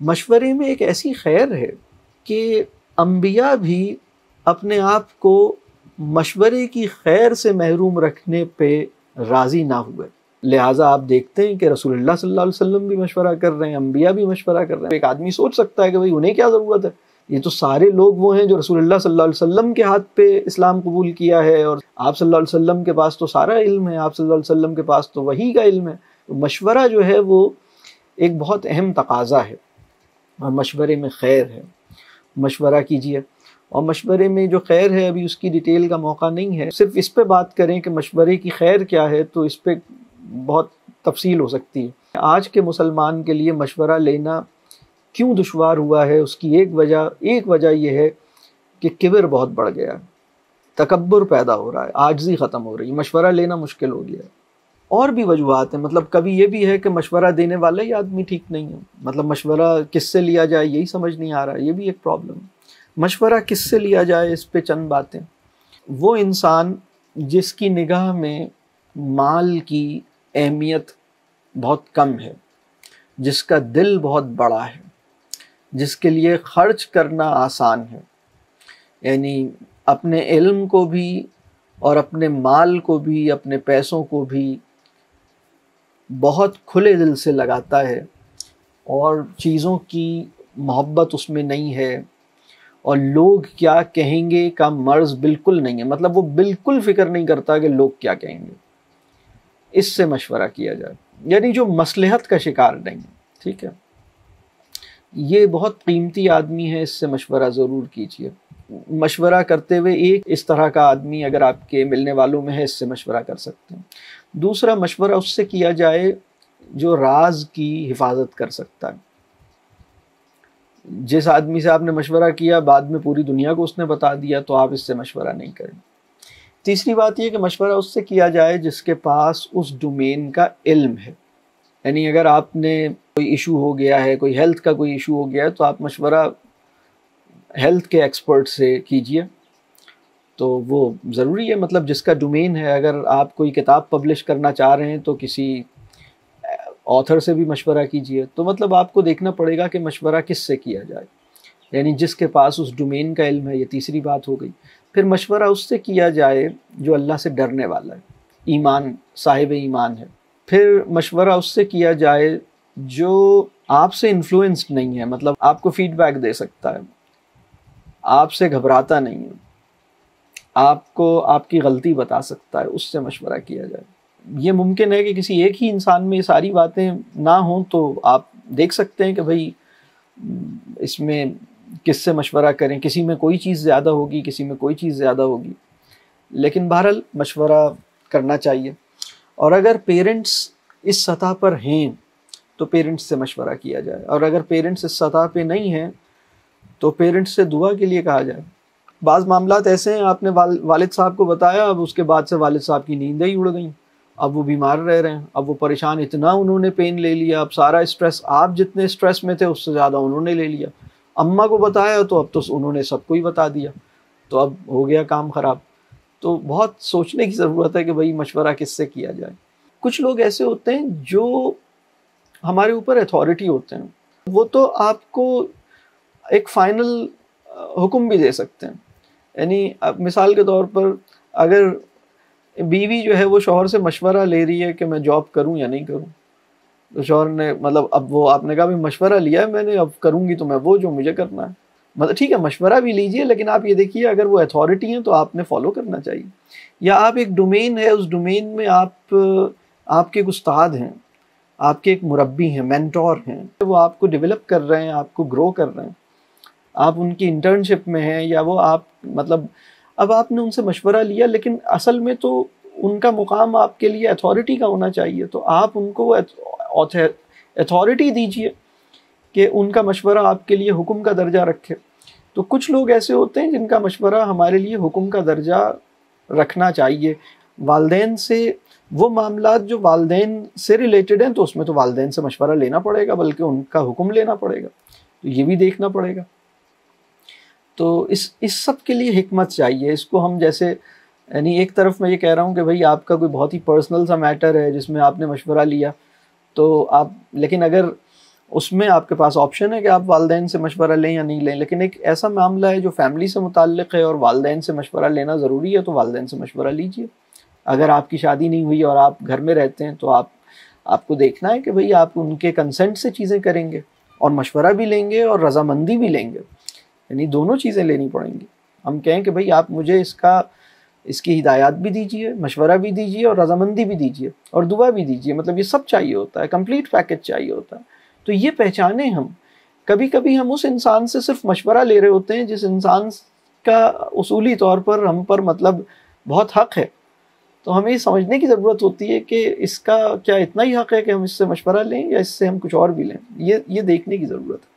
مشورے میں ایک ایسی خیر ہے کہ انبیاء بھی اپنے آپ کو مشورے کی خیر سے محروم رکھنے پہ راضی نہ ہوئے، لہٰذا آپ دیکھتے ہیں کہ رسول اللہ صلی اللہ علیہ وسلم بھی مشورہ کر رہے ہیں، انبیاء بھی مشورہ کر رہے ہیں۔ ایک آدمی سوچ سکتا ہے کہ بھئی انہیں کیا ضرورت ہے، یہ تو سارے لوگ وہ ہیں جو رسول اللہ صلی اللہ علیہ وسلم کے ہاتھ پہ اسلام قبول کیا ہے، اور آپ صلی اللہ علیہ وسلم کے پاس تو سارا علم ہے، آپ صلی اللہ علیہ وسلم کے پاس تو وحی کا علم ہے۔ تو مشورہ جو ہے وہ ایک بہت اہم تقاضا ہے، اور مشورے میں خیر ہے، مشورہ کیجیے۔ اور مشورے میں جو خیر ہے ابھی اس کی ڈیٹیل کا موقع نہیں ہے، صرف اس پہ بات کریں کہ مشورے کی خیر کیا ہے تو اس پہ بہت تفصیل ہو سکتی ہے۔ آج کے مسلمان کے لیے مشورہ لینا کیوں دشوار ہوا ہے، اس کی ایک وجہ یہ ہے کہ کبر بہت بڑھ گیا ہے، تکبر پیدا ہو رہا ہے، عاجزی ختم ہو رہی ہے، مشورہ لینا مشکل ہو گیا ہے۔ اور بھی وجوہات ہیں، مطلب کبھی یہ بھی ہے کہ مشورہ دینے والا ہی آدمی ٹھیک نہیں ہے، مطلب مشورہ کس سے لیا جائے یہی سمجھ نہیں آ رہا، یہ بھی ایک پرابلم ہے۔ مشورہ کس سے لیا جائے اس پہ چند باتیں۔ وہ انسان جس کی نگاہ میں مال کی اہمیت بہت کم ہے، جس کا دل بہت بڑا ہے، جس کے لیے خرچ کرنا آسان ہے، یعنی اپنے علم کو بھی اور اپنے مال کو بھی، اپنے پیسوں کو بھی بہت کھلے دل سے لگاتا ہے، اور چیزوں کی محبت اس میں نہیں ہے، اور لوگ کیا کہیں گے کا مرض بالکل نہیں ہے، مطلب وہ بالکل فکر نہیں کرتا کہ لوگ کیا کہیں گے، اس سے مشورہ کیا جائے، یعنی جو مصلحت کا شکار نہیں ہے، ٹھیک ہے، یہ بہت قیمتی آدمی ہے، اس سے مشورہ ضرور کیجیے۔ مشورہ کرتے ہوئے ایک اس طرح کا آدمی اگر آپ کے ملنے والوں میں ہے، اس سے مشورہ کر سکتے ہیں۔ دوسرا، مشورہ اس سے کیا جائے جو راز کی حفاظت کر سکتا ہے۔ جس آدمی سے آپ نے مشورہ کیا بعد میں پوری دنیا کو اس نے بتا دیا، تو آپ اس سے مشورہ نہیں کریں۔ تیسری بات یہ کہ مشورہ اس سے کیا جائے جس کے پاس اس ڈومین کا علم ہے، یعنی اگر آپ نے کوئی ایشو ہو گیا ہے، کوئی ہیلتھ کا کوئی ایشو ہو گیا ہے، تو آپ مشورہ ہیلتھ کے ایکسپرٹ سے کیجئے، تو وہ ضروری ہے، مطلب جس کا ڈومین ہے۔ اگر آپ کوئی کتاب پبلش کرنا چاہ رہے ہیں تو کسی آتھر سے بھی مشورہ کیجئے، تو مطلب آپ کو دیکھنا پڑے گا کہ مشورہ کس سے کیا جائے، یعنی جس کے پاس اس ڈومین کا علم ہے، یہ تیسری بات ہو گئی۔ پھر مشورہ اس سے کیا جائے جو اللہ سے ڈرنے والا ہے، ایمان، صاحب ایمان ہے۔ پھر مشورہ اس سے کیا جائے جو آپ سے انفلوئنسڈ نہیں ہے، مطلب آپ کو فیڈ بیک دے سکتا ہے، آپ سے گھبراتا نہیں ہے، آپ کو آپ کی غلطی بتا سکتا ہے، اس سے مشورہ کیا جائے۔ یہ ممکن ہے کہ کسی ایک ہی انسان میں یہ ساری باتیں نہ ہوں، تو آپ دیکھ سکتے ہیں کہ بھئی اس میں کس سے مشورہ کریں، کسی میں کوئی چیز زیادہ ہوگی، کسی میں کوئی چیز زیادہ ہوگی، لیکن بہرحال مشورہ کرنا چاہیے۔ اور اگر پیرنٹس اس سطح پر ہیں تو پیرنٹس سے مشورہ کیا جائے، اور اگر پیرنٹس اس سطح پہ نہیں ہیں تو پیرنٹس سے دعا کے لیے کہا جائے۔ بعض معاملات ایسے ہیں، آپ نے والد صاحب کو بتایا، اب اس کے بعد سے والد صاحب کی نیندیں ہی اڑ گئیں، اب وہ بیمار رہ رہے ہیں، اب وہ پریشان، اتنا انہوں نے پین لے لیا، اب سارا اسٹریس، آپ جتنے اسٹریس میں تھے اس سے زیادہ انہوں نے لے لیا۔ اماں کو بتایا تو اب تو انہوں نے سب کو ہی بتا دیا، تو اب ہو گیا کام خراب۔ تو بہت سوچنے کی ضرورت ہے کہ بھئی مشورہ کس سے کیا جائے۔ کچھ لوگ ایسے ہوتے ہیں جو ہمارے اوپر اتھارٹی ہوتے ہیں، وہ تو آپ کو ایک فائنل حکم بھی دے سکتے ہیں، یعنی اب مثال کے طور پر اگر بیوی جو ہے وہ شوہر سے مشورہ لے رہی ہے کہ میں جاب کروں یا نہیں کروں، تو شوہر نے مطلب اب وہ آپ نے کہا بھی مشورہ لیا ہے میں نے، اب کروں گی تو میں وہ جو مجھے کرنا ہے، مطلب ٹھیک ہے مشورہ بھی لیجئے، لیکن آپ یہ دیکھیے اگر وہ اتھارٹی ہیں تو آپ نے فالو کرنا چاہیے۔ یا آپ ایک ڈومین ہے، اس ڈومین میں آپ کے ایک استاد ہیں، آپ کے ایک مربی ہیں، مینٹور ہیں، وہ آپ کو ڈیولپ کر رہے ہیں، آپ کو گرو کر رہے ہیں، آپ ان کی انٹرنشپ میں ہیں، یا وہ آپ مطلب اب آپ نے ان سے مشورہ لیا، لیکن اصل میں تو ان کا مقام آپ کے لیے اتھارٹی کا ہونا چاہیے، تو آپ ان کو اتھارٹی دیجئے کہ ان کا مشورہ آپ کے لیے حکم کا درجہ رکھے۔ تو کچھ لوگ ایسے ہوتے ہیں جن کا مشورہ ہمارے لیے حکم کا درجہ رکھنا چاہیے۔ والدین سے وہ معاملات جو والدین سے ریلیٹڈ ہیں تو اس میں تو والدین سے مشورہ لینا پڑے گا، بلکہ ان کا حکم لینا پڑے گا، تو یہ بھی دیکھنا پڑے گا۔ تو اس سب کے لیے حکمت چاہیے۔ اس کو ہم جیسے یعنی ایک طرف میں یہ کہہ رہا ہوں کہ بھئی آپ کا کوئی بہت ہی پرسنل سا میٹر ہے جس میں آپ نے مشورہ لیا، تو آپ لیکن اگر اس میں آپ کے پاس آپشن ہے کہ آپ والدین سے مشورہ لیں یا نہیں لیں، لیکن ایک ایسا معاملہ ہے جو فیملی سے متعلق ہے اور والدین سے مشورہ لینا ضروری ہے، تو والدین سے مشورہ لیجئے۔ اگر آپ کی شادی نہیں ہوئی اور آپ گھر میں رہتے ہیں تو آپ کو دیکھنا ہے کہ بھئی آپ ان کے کنسنٹ سے چیزیں کریں گے اور مشورہ بھی لیں گے اور رضامندی بھی لیں گے، یعنی دونوں چیزیں لینی پڑیں گی۔ ہم کہیں کہ بھئی آپ مجھے اس کی ہدایات بھی دیجئے، مشورہ بھی دیجئے اور رضامندی بھی دیجئے اور دعا بھی دیجئے، مطلب یہ سب چاہیے ہوتا ہے، کمپلیٹ پیکج چاہیے ہوتا ہے۔ تو یہ پہچانیں ہم۔ کبھی کبھی ہم اس انسان سے صرف مشورہ لے رہے ہوتے ہیں جس انسان کا اصولی طور پر ہم پر مطلب بہت حق ہے، تو ہمیں یہ سمجھنے کی ضرورت ہوتی ہے کہ اس کا کیا اتنا ہی حق ہے کہ ہم اس سے مشورہ لیں یا اس سے ہم کچھ اور بھی لیں، یہ دیکھنے کی ضرورت ہے۔